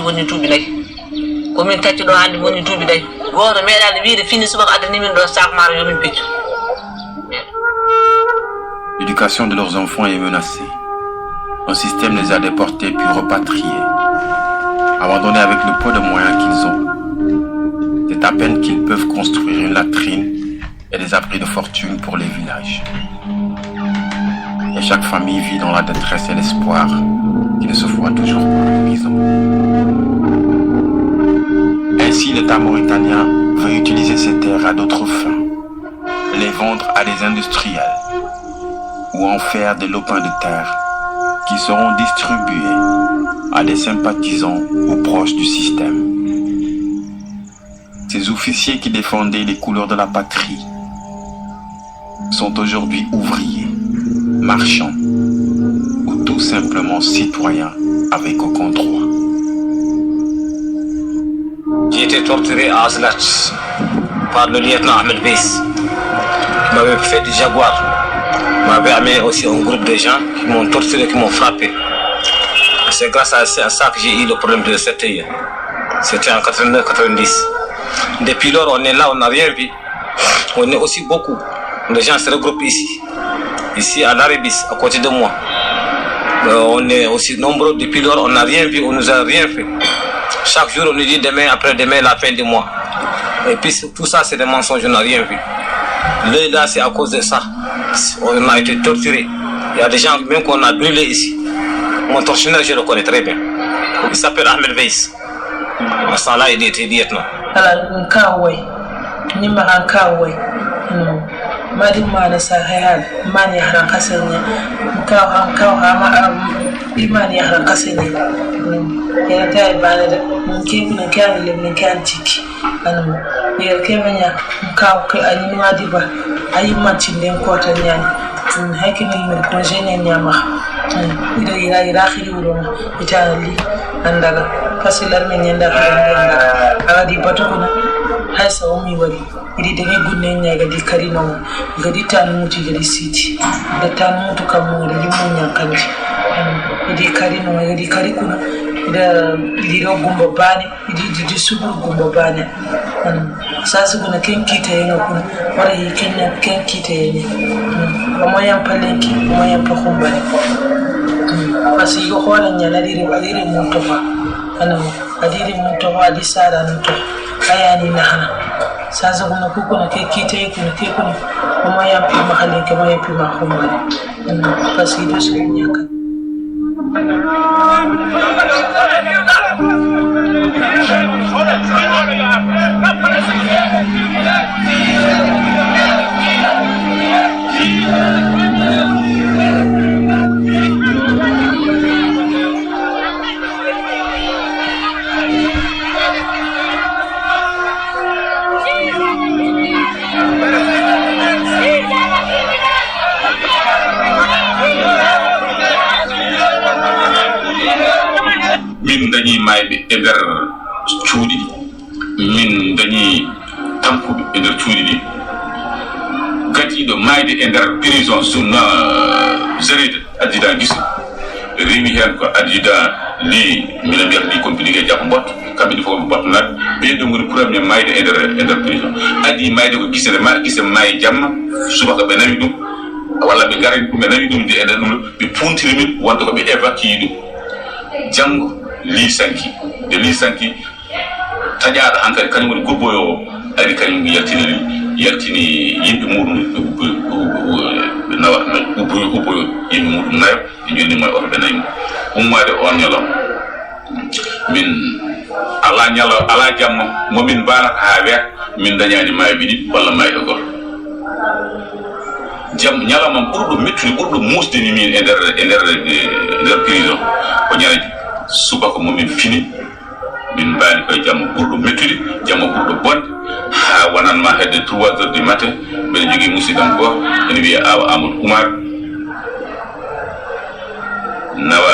woni tuubi nayi komin tacci ɗo hannde woni tuubi nayi goto meeɗani wiide fini subaka addani min ɗo sac maaro yomin piccu. L'éducation de leurs enfants est menacée. Un système les a déportés puis repatriés, abandonnés avec le peu de moyens qu'ils ont. C'est à peine qu'ils peuvent construire une latrine et des abris de fortune pour les villages. Et chaque famille vit dans la détresse et l'espoir qui ne se voit toujours pas en prison. Ainsi, l'État mauritanien veut utiliser ces terres à d'autres fins, les vendre à des industriels ou en faire des lopins de terre qui seront distribués à des sympathisants ou proches du système. Ces officiers qui défendaient les couleurs de la patrie sont aujourd'hui ouvriers, marchands ou tout simplement citoyens avec aucun droit. J'ai été torturé à Azlat par le lieutenant Ahmed Beiss. Il m'avait fait du jaguar. Il m'avait amené aussi un groupe de gens qui m'ont torturé, qui m'ont frappé. C'est grâce à ça que j'ai eu le problème de CTI. C'était en 89-90. Depuis lors, on est là, on n'a rien vu. On est aussi beaucoup. Les gens se regroupent ici à l'Arabis, à côté de moi. On est aussi nombreux. Depuis lors, on n'a rien vu, on nous a rien fait. Chaque jour, on nous dit demain, après-demain, la fin du mois. Et puis tout ça, c'est des mensonges, on n'a rien vu. Là, c'est à cause de ça. On a été torturés. Il y a des gens même qu'on a brûlés ici. Mon tortionnaire, je le connais très bien. Il s'appelle Ahmed Beiss. À ce temps-là, il était lieutenant. Alors, madi mana sa hayal mani haran kasanya kaw ha imani haran kasanya ya ta ibana da mun kan le mun kan tiki anu ya ke manya kaw ke ani madi ba ayi matin den ko tan yani hakimi min ko jene nyama ida ira khiri wuro ita li andaga fasilar men yanda aga di batukuna hay sawmi wali idi dege gunne nyaga di karino gadi tan muti gadi siti da tan mutu kamu da limon yankanji idi karino gadi karikuna da idi ro gumbo bani idi subu gumbo bani sasu kuna kenkita yana kuna wala yi kenya kenkita yana moyan palenki moyan pakumbani pasi yo horan nyana dire mutofa adire mutofa adisara muto ayani nahana sasa kuna kukuna kekite kuna moyan pi mahalenki moyan pi makumbani pasi do su nyaka min dañi mayde e nder cuuɗi ɗi min dañi tampuɓe e nder cuuɗi ɗi gatiɗo mayde e nder prison sunna zerede adjudant gisu rewi hen ko adjudant li mina mbiyata ɗi compliqué jabbo mbotto kamɓe ɗi fof ɓe bottonaɓe ɓeɗo ngoni premier mayde e nder prison adi mayde ko gise mayi jamma subaka ɓe nawi ɗum walla ɓe garini ɗum ɓe nawi ɗum de e nder ɗum ɓe puntiri min wonta ko ɓe évacue ɗum janggo li sanki taƴaɗo hankadi kañum woni gobboyo ari kañum yaltini yimɓe muɗum ɓe nawata ubboyo yimɓe muɗum nayo e jonnimo e oto ɓe nayi ummade on ñalawma min ala jamma momin mbalata ha weeta min dañani maayo ɗiɗi walla maayo goto jam ñalawma ɓurɗo mettude ɓurɗo musdeni min e nder prison ko ñalaji subaka momin fini min mbani koye jamma ɓurɗo mettude jamma ɓurɗo bonde ha wonanma hedde 3 heures du matin mbeɗa jogui musidɗam goto ene wiye awa amadou oumar nawa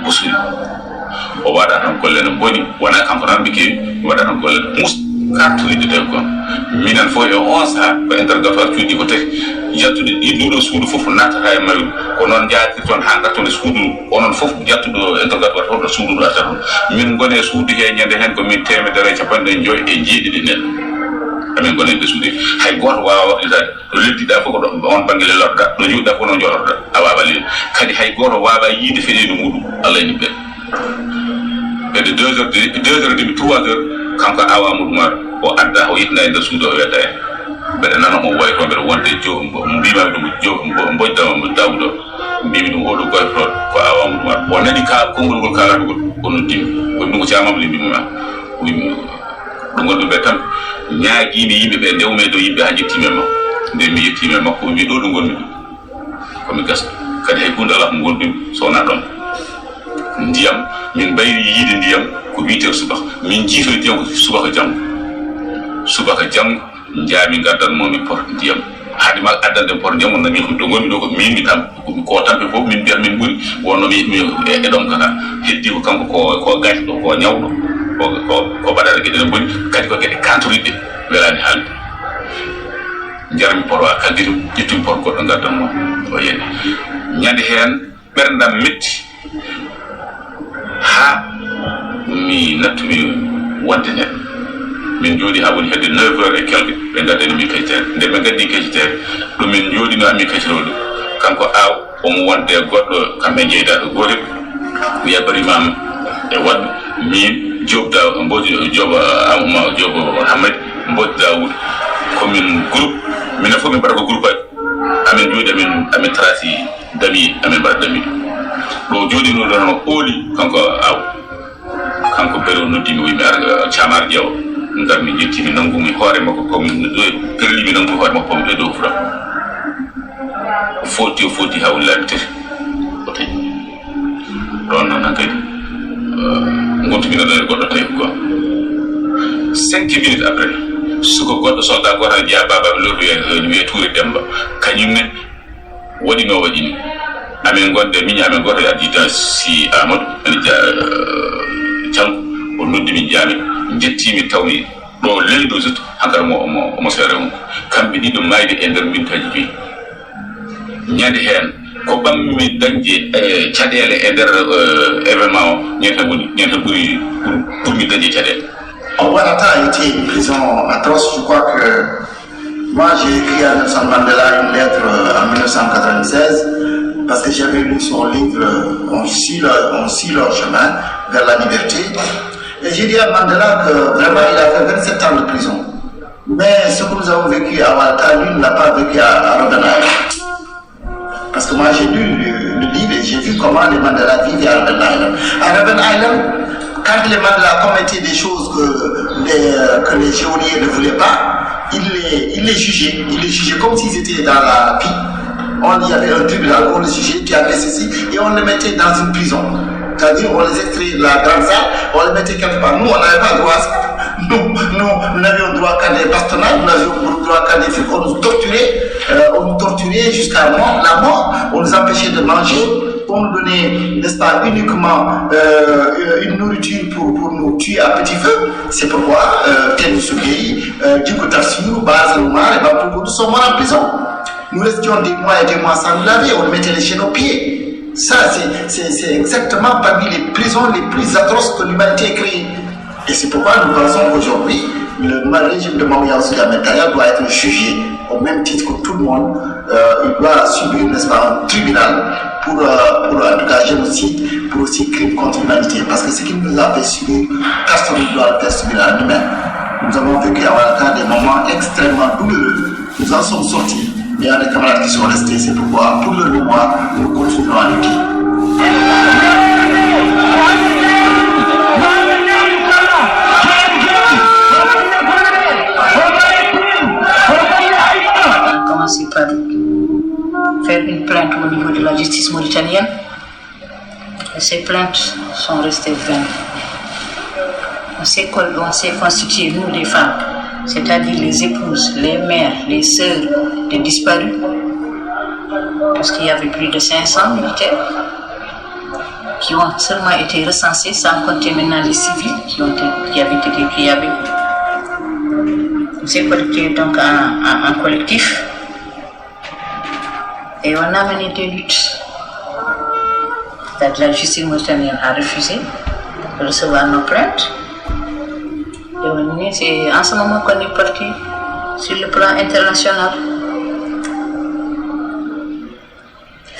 busuri o waɗa tan golle no boni wona kanko tan ɓe kewi waɗa tan golle mus kartude de ko minen fo e on sa ko interrogatoire cuuɗi ko tati jattude ɗiɗo suudu fof natata e mayu ko noon jaati toon ha gartude suudu onon fof jattuɗo interrogatoire hoɗo suudu ɗo atata min gone suudu he ñande hen ko min temedere capanɗe joyi e jeeɗiɗi neɗɗo amin gone nde suudu hay goto wawa waɗitade ɗo leddiɗa fof ko on banggue lorɗa ɗo juuɗɗa fof no jolorɗa a wawa leydi kadi hay goto wawa yiide feɗede muɗum allah ni ɓe ɓede 2 heures demi 3 heures kanko awa muɗumar o adda o yitna e nder suudu o wedda en mbeɗa nana o way to mbeɗa wonde mbimami ɗum bojdama dawudo mbimi ɗum oɗo goytoɗo ko awa muɗumar o nani ka konngol ngol kalatugol o noddimi o ɗum ko camama limbimima ɗum gonɗum ɓe tan ñaaguimi yimɓeɓe ndewme dow yimɓe ha jettime makko nde mi yettime makko wi ɗo ɗum gonmi ɗum komi gasa kadi hay hunde ala ko gonɗumi sowona ɗon ndiyam min mbayri yiide ndiyam ko 8 heures subaka min jiifori ndiyam ko subaka janggo jaami gaddanmomi pot ndiyam haade ma addande pot ndiyam wonna min ɗo gonmi ɗo ko min mi tam ko tampe fof min mbiyat min ɓuuri wonno mi e ɗon kaka heddi ko kanko ko gaytoɗo ko ñawɗo ko baɗaɗe gueɗe ne boni kadi ko gueɗe kantoriɗe welani haalde jarmi pot wa kadditum ƴettumi pot goɗɗo gaddanmo o yenne ñande hen ɓerdam metti ha mi nattumi wadde neɗɗo min jooɗi ha woni hedde 9 heures et quelque ɓe gaddani min kayitaire nde ɓe gaddi kayitaire ɗum min jooɗino ami kayitaire ɗum kanko aw omo wonde goɗɗo kamɓe jeydaɗo gotel wiya barimama e waɗɗo min job hamad mbodi dawoud komin groupe minen fof min mbaɗa ko groupe aji amin jooɗi amin tracé dami amin mbaɗa dami ɗo jooɗino ɗon o ooli kanko aw kanko bero noddimi wimi ara camar ƴeewa ngar mi ƴettimi nangumi hoore makko komin perlimi nangumi hoore makko komi ɗo dow fura o foti ha woni laabi tati o tawi ɗon noon han kadi gontumino ɗon e goɗɗo tawi quoi 5 minutes après suko goɗɗo soldat goto han jeeya babaɓe lorɗo wiye Touré Demba kañumne waɗino waɗini amin gonde miñi amin goto additan si amadou ene canko o noddi min jaami jettimi tawmi ɗo leydo zut hankara omo seere mum kamɓe ɗiɗo mayde e nder mintaji joyi ñande hen ko ɓammi dañde caɗele e nder événement o ñenten ɓuuri pour mi dañde caɗele. Ouattara a été une prison atroce. Je crois que moi j'ai écrit à Nelson Mandela une lettre en 1996 parce que j'avais lu son livre On suit leur chemin vers la liberté. Et j'ai dit à Mandela que vraiment il a fait 27 ans de prison. Mais ce que nous avons vécu à Ouattara, lui, ne l'a pas vécu à Robben Island. Parce que moi j'ai lu le livre et j'ai vu comment les Mandela vivaient à Robben Island. À Robben Island, quand les Mandela commettaient des choses que les geôliers ne voulaient pas, ils les jugeaient. Ils les jugeaient comme s'ils étaient dans la vie. Il y avait un tribunal, on les jugeait, tu as fait ceci, et on les mettait dans une prison. C'est-à-dire, on les extrait de la grande salle, on les mettait quelque part. Nous, on n'avait pas droit à ça. Nous n'avions droit qu'à des bastonnades, nous n'avions droit qu'à des flics. On nous torturait jusqu'à la mort, on nous empêchait de manger, on nous donnait, n'est-ce pas, uniquement une nourriture pour nous tuer à petit feu. C'est pourquoi Ken Sougei, Djiko Tassirou, Bazal Oumar et Bapou sont morts en prison. Nous restions des mois et des mois sans nous laver, on mettait les chaînes aux pieds. Ça, c'est exactement parmi les prisons les plus atroces que l'humanité ait créées. Et c'est pourquoi nous pensons qu'aujourd'hui, le régime de Maouya Ouzigametaya doit être jugé au même titre que tout le monde. Il doit subir, n'est-ce pas, un tribunal pour en tout cas génocide, pour aussi crime contre l'humanité. Parce que ce qui nous a fait subir, personne ne doit le faire subir à nous-mêmes. Nous avons vécu à Ouattara des moments extrêmement douloureux. Nous en sommes sortis. Il y a des camarades qui sont restés, c'est pourquoi, pour le mémoire, nous continuons à lutter. On a commencé par faire une plainte au niveau de la justice mauritanienne. Et ces plaintes sont restées vaines. On s'est constitué, nous les femmes, c'est-à-dire les épouses, les mères, les sœurs des disparus, parce qu'il y avait plus de 500 militaires qui ont seulement été recensés, sans compter maintenant les civils qui avaient On s'est connecté donc en collectif et on a mené des luttes. La justice mauritanienne a refusé de recevoir nos plaintes. Et c'est en ce moment qu'on est parti sur le plan international.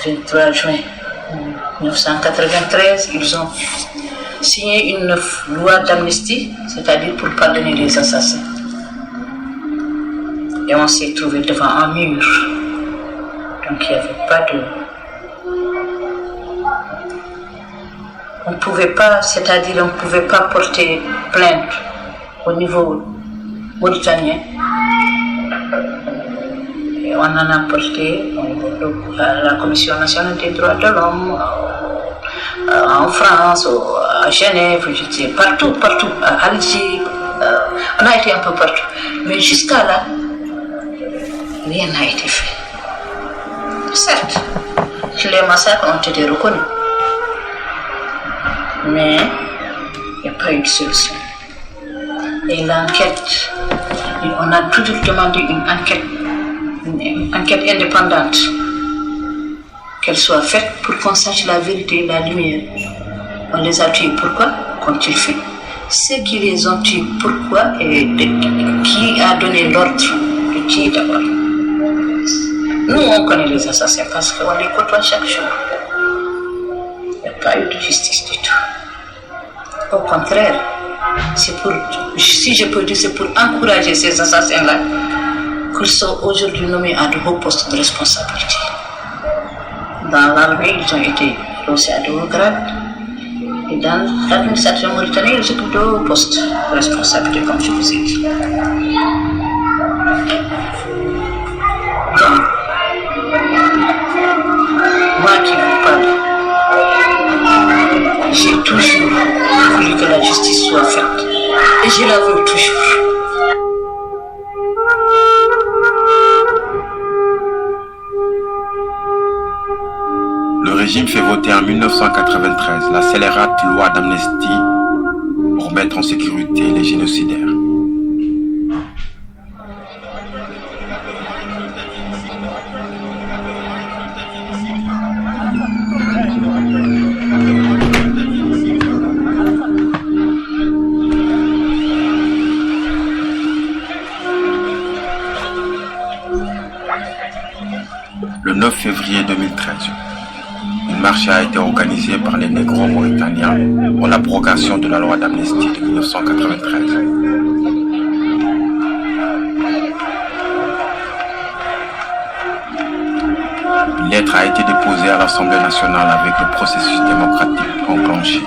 Le 23 juin 1993, ils ont signé une loi d'amnistie, c'est-à-dire pour pardonner les assassins. Et on s'est trouvé devant un mur. Donc il n'y avait pas de... On ne pouvait pas, c'est-à-dire on ne pouvait pas porter plainte au niveau mauritanien. Et on en a porté au niveau de la Commission nationale des droits de l'homme, en France, à Genève, je sais, partout, à Alger. On a été un peu partout. Mais jusqu'à là, rien n'a été fait. Certes, les massacres ont été reconnus. Mais il n'y a pas eu de solution. Et l'enquête, on a toujours demandé une enquête indépendante, qu'elle soit faite pour qu'on sache la vérité, la lumière. On les a tués, pourquoi? Qu'ont-ils fait? Ceux qui les ont tués, pourquoi? Et qui a donné l'ordre de tuer d'abord? Nous, on connaît les assassins parce qu'on les côtoie chaque jour. Il n'y a pas eu de justice du tout. Au contraire, c'est pour, si je peux dire, c'est pour encourager ces assassins-là qu'ils sont aujourd'hui nommés à de hauts postes de responsabilité. Dans l'armée, ils ont été haussés à de hauts grades. Et dans l'administration mauritanienne, ils occupent de hauts postes de responsabilité, comme je vous ai dit. Donc, moi qui vous parle, j'ai toujours voulu que la justice soit faite. Et je la veux toujours. Le régime fait voter en 1993 la scélérate loi d'amnistie pour mettre en sécurité les génocidaires. Le 9 février 2013, une marche a été organisée par les négros mauritaniens pour l'abrogation de la loi d'amnistie de 1993. Une lettre a été déposée à l'Assemblée nationale avec le processus démocratique enclenché.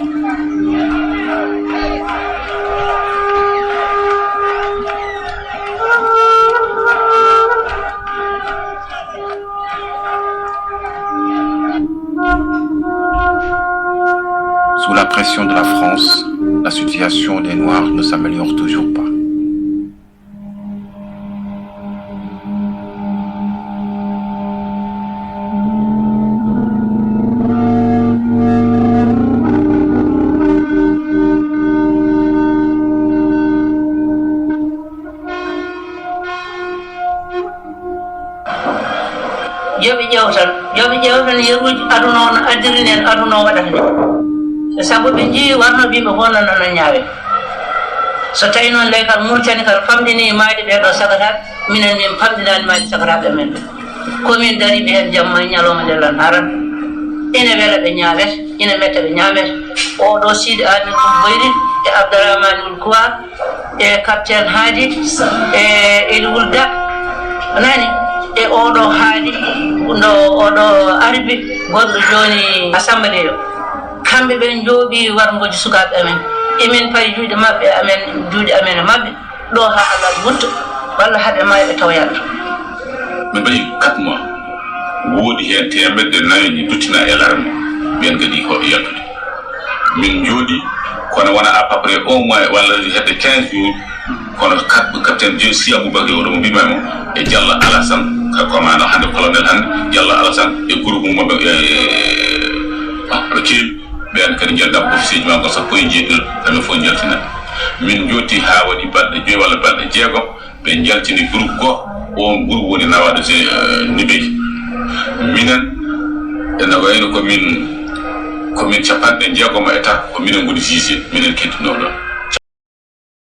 Sous la pression de la France, la situation des Noirs ne s'améliore toujours pas. yoɓe ƴewtan yeruji aduna o no addirini en aduna o waɗata ni sabu ɓe jeeyi warno ɓiɓe wonnono no ñaawe so tawi noon leykal murtani kala famɗini maaɗi ɓeɗo sagataɓe minen min famɗinani maaɗi sagataɓe men ɓe komin dariɓe hen jamma e ñalawma ndelan haran ina weela ɓe ñaawete ina metta ɓe ñaawete oɗo Sidi Amin ɗum boyri e Abdourahmane Wul Kouar e capitaine Hadi e Eli Wulda nani e oɗo haali no oɗo arbi gonɗo joni assemblée o kamɓe ɓen jooɓi wargoji sukaɓe amen emin payi juuɗe mabɓe amen juuɗe amen e mabɓe ɗo ha Allah wonto walla haaɓe mayɓe taw yalto min mbaɗi 4 mois woodi hen temedde nayi ni duttina e larme ɓen kadi ko yaltude min jooɗi kono wona à peu près 1 mois walla hedde 15 jours kono capitaine Dieu si Aboubakar oɗomo mbimamo e Diallo Alassane commande hande colonel hande Diallo Alassane e groupe mum ɓe keewi ɓen kadi jeddam officier ji ma ko sappo e jeeɗiɗo kamɓe fof jaltina min joti ha wadi balde joy wala balde jeegom be jaltini groupe go on groupe woni nawade se nibe minen ena wayno ko min capanɗe jeegom e ta ko minen goni jugé minen kettuno ɗon